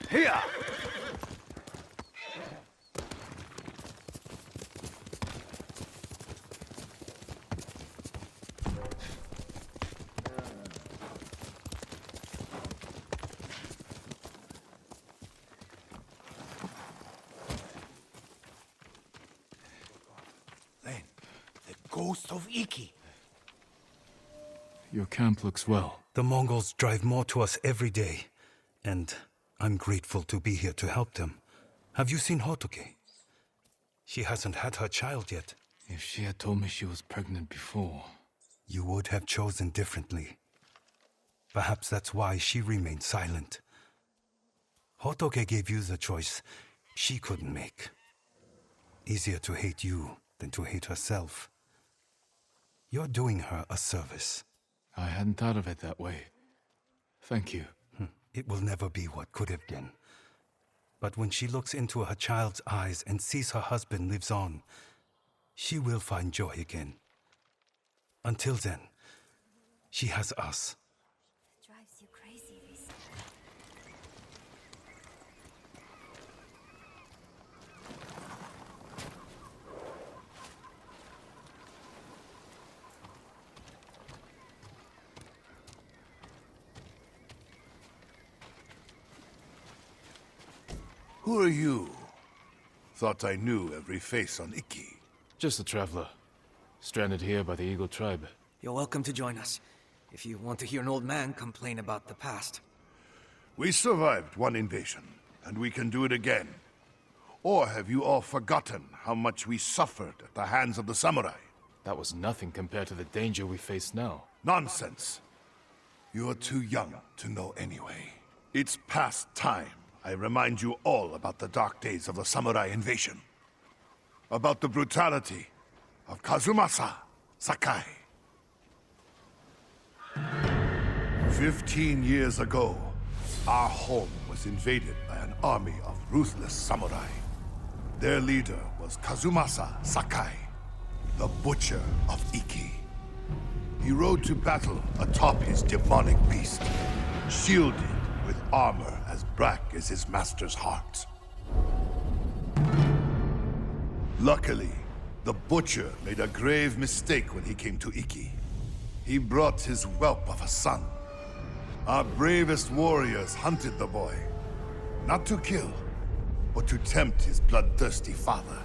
Here! Then, the ghost of IKI. Your camp looks well. The Mongols drive more to us every day, and I'm grateful to be here to help them. Have you seen Hotoke? She hasn't had her child yet. If she had told me she was pregnant before... You would have chosen differently. Perhaps that's why she remained silent. Hotoke gave you the choice she couldn't make. Easier to hate you than to hate herself. You're doing her a service. I hadn't thought of it that way. Thank you. It will never be what could have been. But when she looks into her child's eyes and sees her husband lives on, she will find joy again. Until then, she has us. Drives you crazy, Lisa. Who are you? Thought I knew every face on IKI. Just a traveler. Stranded here by the Eagle tribe. You're welcome to join us, if you want to hear an old man complain about the past. We survived one invasion, and we can do it again. Or have you all forgotten how much we suffered at the hands of the samurai? That was nothing compared to the danger we face now. Nonsense. You're too young to know anyway. It's past time I remind you all about the dark days of the samurai invasion. About the brutality of Kazumasa, Sakai. 15 years ago, our home was invaded by an army of ruthless samurai. Their leader was Kazumasa Sakai, the Butcher of IKI. He rode to battle atop his demonic beast, shielded with armor as black as his master's heart. Luckily, the Butcher made a grave mistake when he came to IKI. He brought his whelp of a son. Our bravest warriors hunted the boy, not to kill, but to tempt his bloodthirsty father.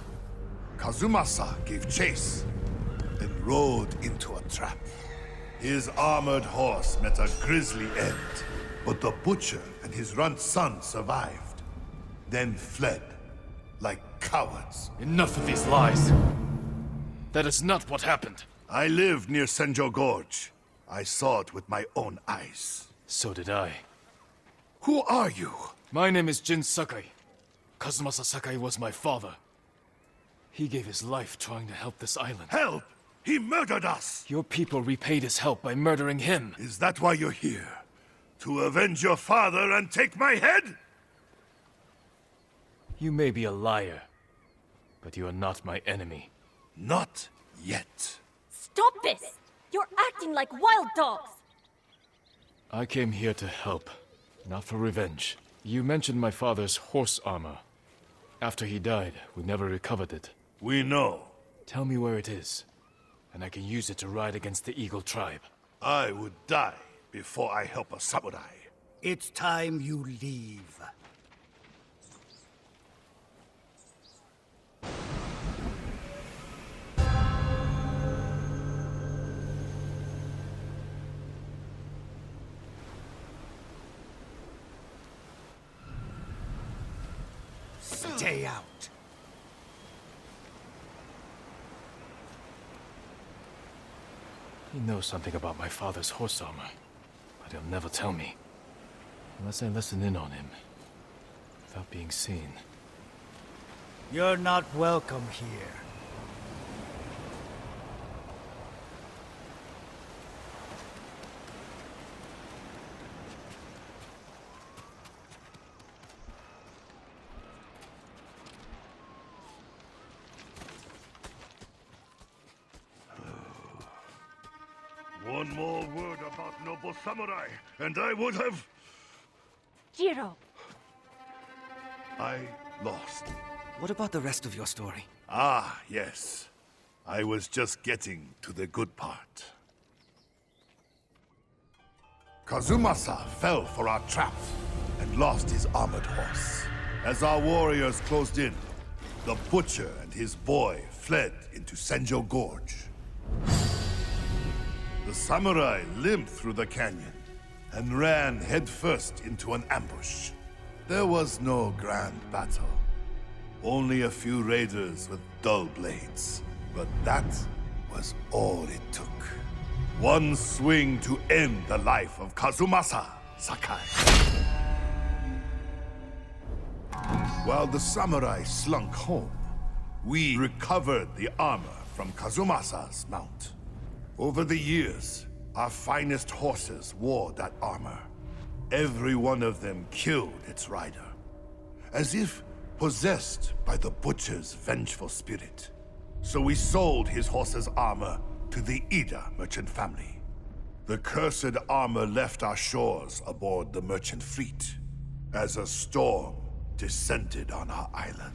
Kazumasa gave chase, then rode into a trap. His armored horse met a grisly end, but the Butcher and his runt son survived, then fled like cowards. Enough of these lies. That is not what happened. I lived near Senjo Gorge. I saw it with my own eyes. So did I. Who are you? My name is Jin Sakai. Kazumasa Sakai was my father. He gave his life trying to help this island. Help! He murdered us! Your people repaid his help by murdering him. Is that why you're here? To avenge your father and take my head? You may be a liar, but you are not my enemy. Not yet. Stop this! You're acting like wild dogs! I came here to help, not for revenge. You mentioned my father's horse armor. After he died, we never recovered it. We know. Tell me where it is, and I can use it to ride against the Eagle tribe. I would die before I help a samurai. It's time you leave. Stay out. He knows something about my father's horse armor, but he'll never tell me. Unless I listen in on him, without being seen. You're not welcome here. One more word about noble samurai, and I would have... Jiro, I lost. What about the rest of your story? Ah, yes. I was just getting to the good part. Kazumasa fell for our trap and lost his armored horse. As our warriors closed in, the butcher and his boy fled into Senjo Gorge. The samurai limped through the canyon and ran headfirst into an ambush. There was no grand battle. Only a few raiders with dull blades. But that was all it took. One swing to end the life of Kazumasa, Sakai. While the samurai slunk home, we recovered the armor from Kazumasa's mount. Over the years, our finest horses wore that armor. Every one of them killed its rider, as if possessed by the butcher's vengeful spirit. So we sold his horse's armor to the Ida merchant family. The cursed armor left our shores aboard the merchant fleet as a storm descended on our island.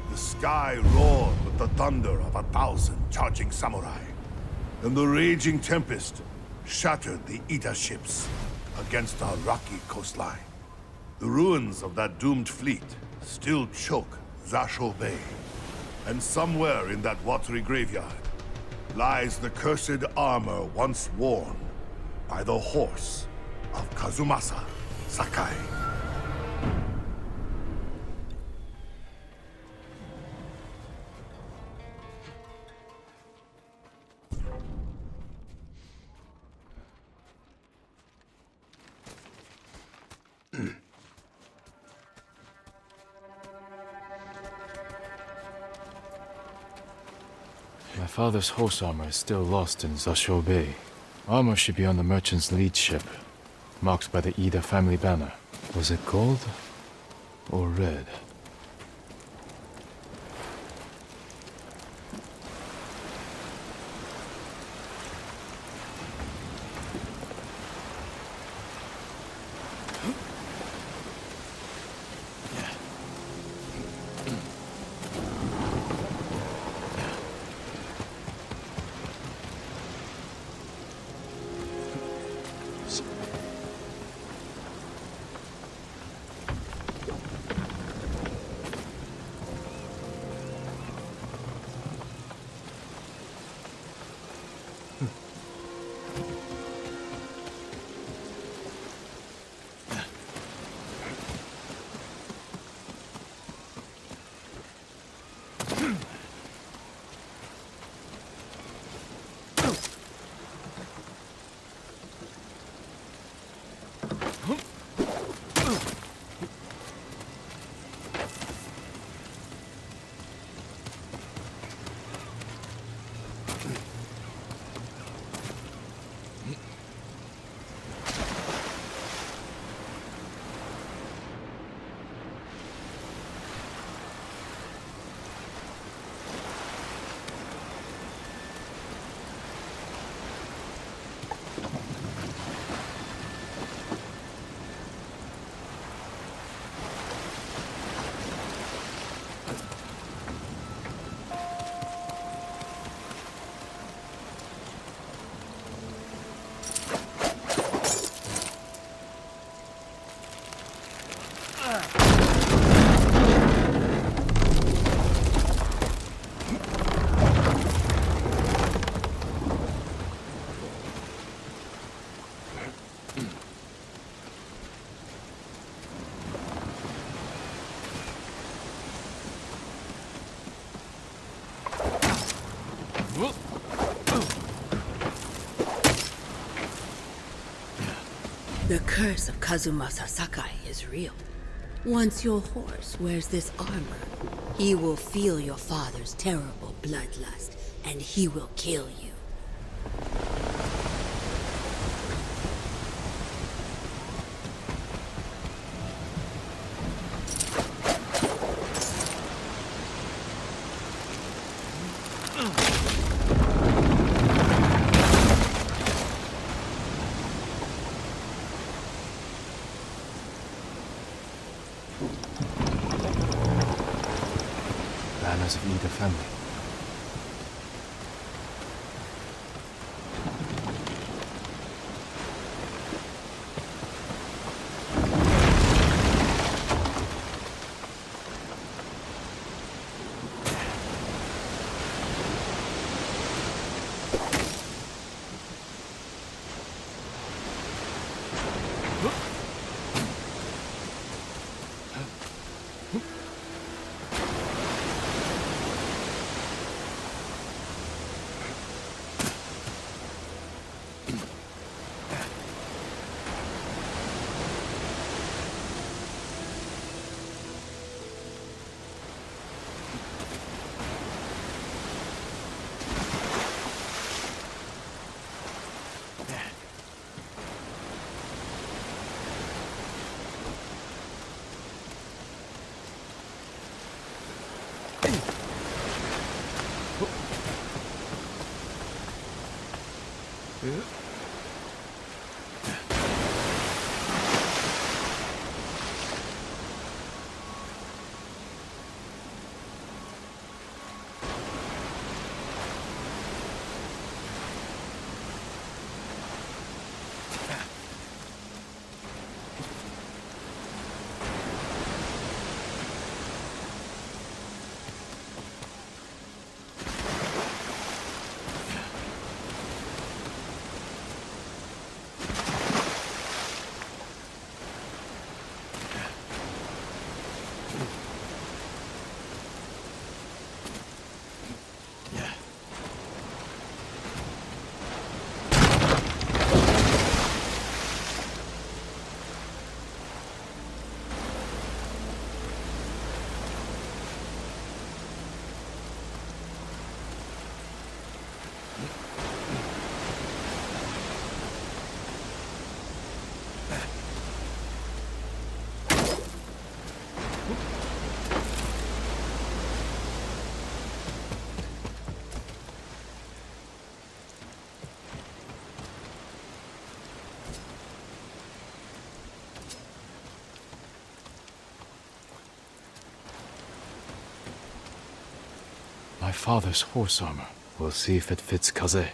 The sky roared with the thunder of 1,000 charging samurai, and the raging tempest shattered the Ida ships against our rocky coastline. The ruins of that doomed fleet still choke Zasho Bay, and somewhere in that watery graveyard lies the cursed armor once worn by the horse of Kazumasa Sakai. My father's horse armor is still lost in Zasho Bay. Armor should be on the merchant's lead ship, marked by the Ida family banner. Was it gold or red? The curse of Kazumasa Sakai is real. Once your horse wears this armor, he will feel your father's terrible bloodlust, and he will kill you. banners of either family. My father's horse armor. We'll see if it fits Kaze.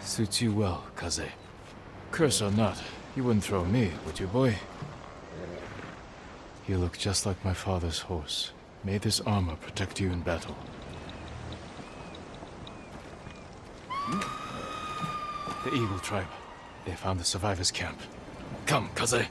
Suits you well, Kaze. Curse or not, you wouldn't throw me, would you, boy? You look just like my father's horse. May this armor protect you in battle. The Eagle tribe. They found the survivors' camp. Come, Kaze.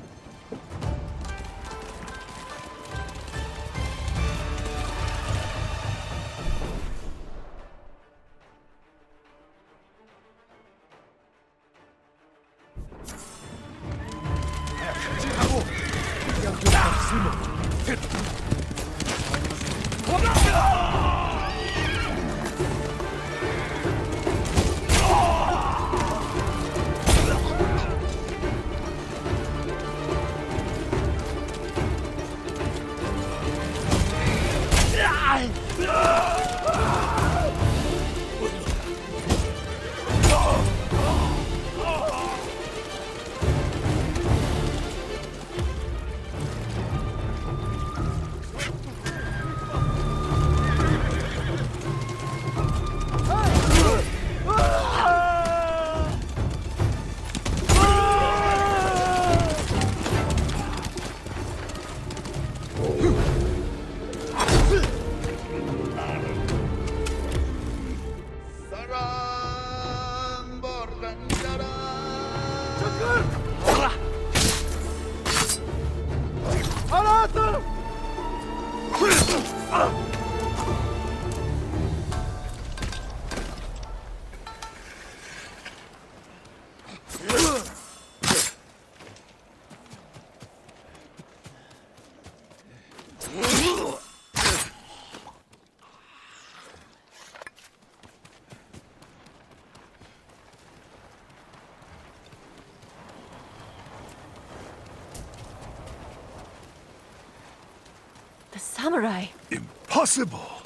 The samurai. Impossible!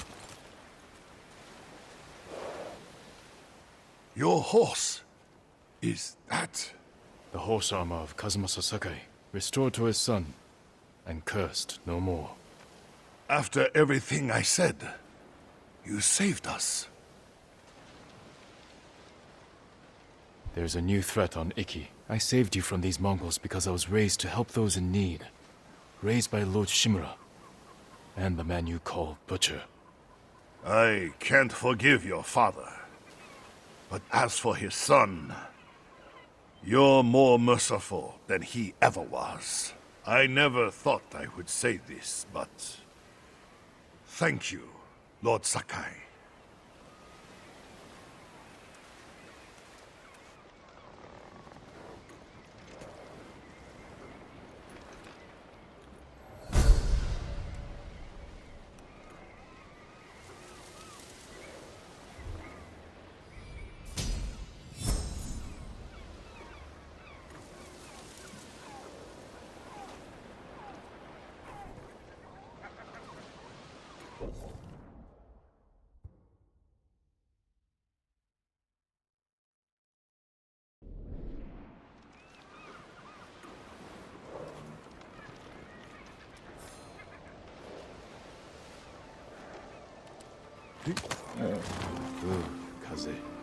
Your horse. Is that... The horse armor of Kazumasa Sakai, restored to his son, and cursed no more. After everything I said, you saved us. There's a new threat on IKI. I saved you from these Mongols because I was raised to help those in need. Raised by Lord Shimura, and the man you call Butcher. I can't forgive your father. But as for his son, you're more merciful than he ever was. I never thought I would say this, but... thank you, Lord Sakai. Ooh, Kaze.